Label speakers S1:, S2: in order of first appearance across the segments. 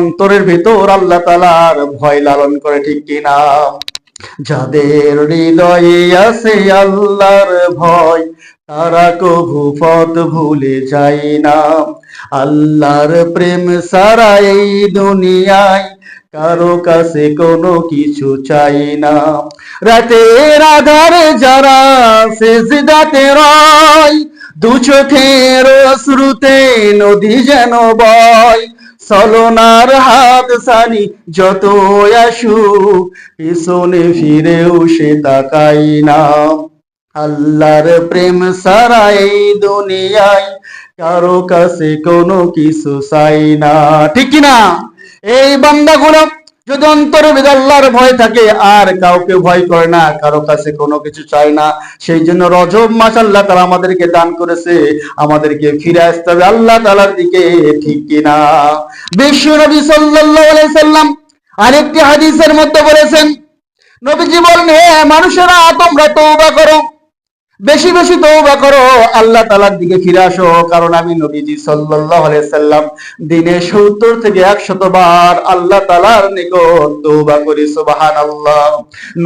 S1: অন্তরের ভিতর আল্লাহ তাআলার ভয় লালন করে, ঠিক কিনা? যাদের হৃদয়ে আছে আল্লাহর ভয়, তারা কভু পথ ভুলে যায় না। আল্লাহর প্রেম ছাড়া এই দুনিয়ায় কারো কাছে কোনো কিছু চাই না। রাতের আধারে যারা সেজদাতে রয়, দু চোখের অশ্রুতে নদী যেন বয়। চলনার হাত সানি যত আসুক, পিছনে ফিরেও সে তাকাই না। আল্লাহর প্রেম ছাড়া এই দুনিয়ায় কারো কাছে কোনো কিছু চাই না, ঠিক কিনা? এই বান্দাগুলো যদি অন্তরে আল্লাহর ভয় থাকে আর কাউকে ভয় করে না, কারো কাছে কোনো কিছু চায় না, সেই জন্য রজব মাস আল্লাহ তাআলা আমাদেরকে দান করেছে, আমাদেরকে ফিরে আসতে হবে আল্লাহ তাআলার দিকে, ঠিক কিনা? বিশ্ব নবী সাল্লাল্লাহু আলাইহি সাল্লাম আরেকটি হাদিসের মধ্যে বলেছেন, নবীজি বলেন, হে মানুষেরা, তোমরা তওবা করো, বেশি বেশি তওবা করো, আল্লাহ তাআলার দিকে ফিরে আসো, কারণ আমি নবীজি সাল্লাল্লাহু আলাইহি সাল্লাম দিনে 70 থেকে 100 বার আল্লাহ তাআলার নিকট তওবা করি। সুবহানাল্লাহ।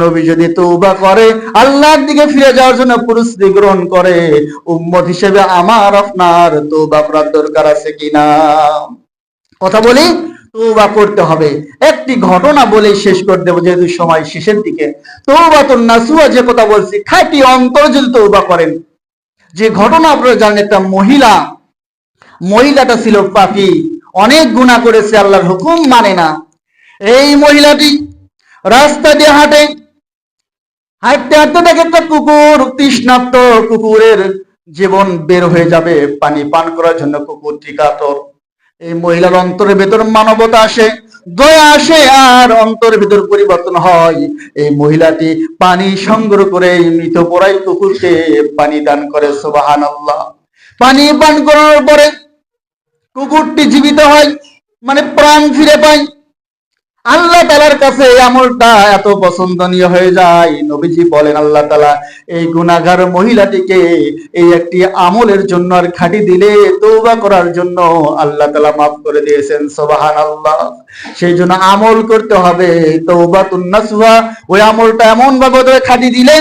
S1: নবী যদি তওবা করে, আল্লাহর দিকে ফিরে যাওয়ার জন্য প্রস্তুতি গ্রহণ করে, উম্মত হিসেবে আমার আপনার তওবা করার দরকার আছে কিনা? কথা বলি, তওবা করতে হবে। একটি ঘটনা বলে শেষ করে দেব, যেহেতু সময় শেষের দিকে। তওবাতুন নাসুহা যে কথা বলছি, খাঁটি অন্তর যদি তওবা করেন। যে ঘটনা আপনারা জানেন, একটা মহিলাটা ছিল পাপী, অনেক গুনাহ করেছে, আল্লাহর হুকুম মানে না। এই মহিলাটি রাস্তা দিয়ে হাঁটতে হাঁটতে দেখে একটা কুকুর, তৃষ্ণার্ত কুকুরের জীবন বের হয়ে যাবে পানি পান করার জন্য, কুকুরটি কাতর। এই মহিলার অন্তরের ভেতর মানবতা আসে, দয়া আসে, আর অন্তরের ভেতর পরিবর্তন হয়। এই মহিলাটি পানি সংগ্রহ করে মৃত পড়াই কুকুরকে পানি দান করে। সুবহানাল্লাহ। পানি পান করার পরে কুকুরটি জীবিত হয়, মানে প্রাণ ফিরে পায়। আল্লাহ তাআলার কাছে এই আমলটা এত পছন্দনীয় হয়ে যায়, নবীজি বলেন আল্লাহ তাআলা এই গুনাহগার মহিলাটিকে এই একটি আমলের জন্য আর খাঁটি দিলে তওবা করার জন্য আল্লাহ তাআলা মাফ করে দিয়েছেন। সুবহানাল্লাহ। সেই জন্য আমল করতে হবে তওবাতুন নাসুহা। ওই আমলটা এমন ভাবে খাঁটি দিলে,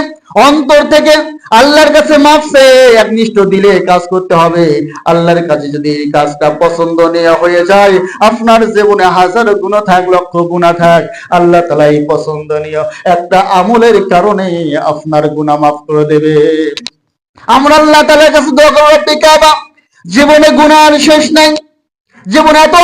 S1: অন্তর থেকে আল্লাহর কাছে মাফ চেয়ে একনিষ্ঠ দিলে কাজ করতে হবে। আল্লাহর কাছে যদি এই কাজটা পছন্দনীয় হয়ে যায়, আপনার জীবনে হাজার গুনাহ থাক, লক্ষ গুনাহ থাক, আল্লাহ তাআলা এই পছন্দনীয় একটা আমলের কারণে আপনার গুনাহ মাফ করে দেবে। আমরা আল্লাহ তাআলার কাছে দোয়া করব, রব্বিক কাবা, জীবনে গুনার শেষ নাই, জীবনে এত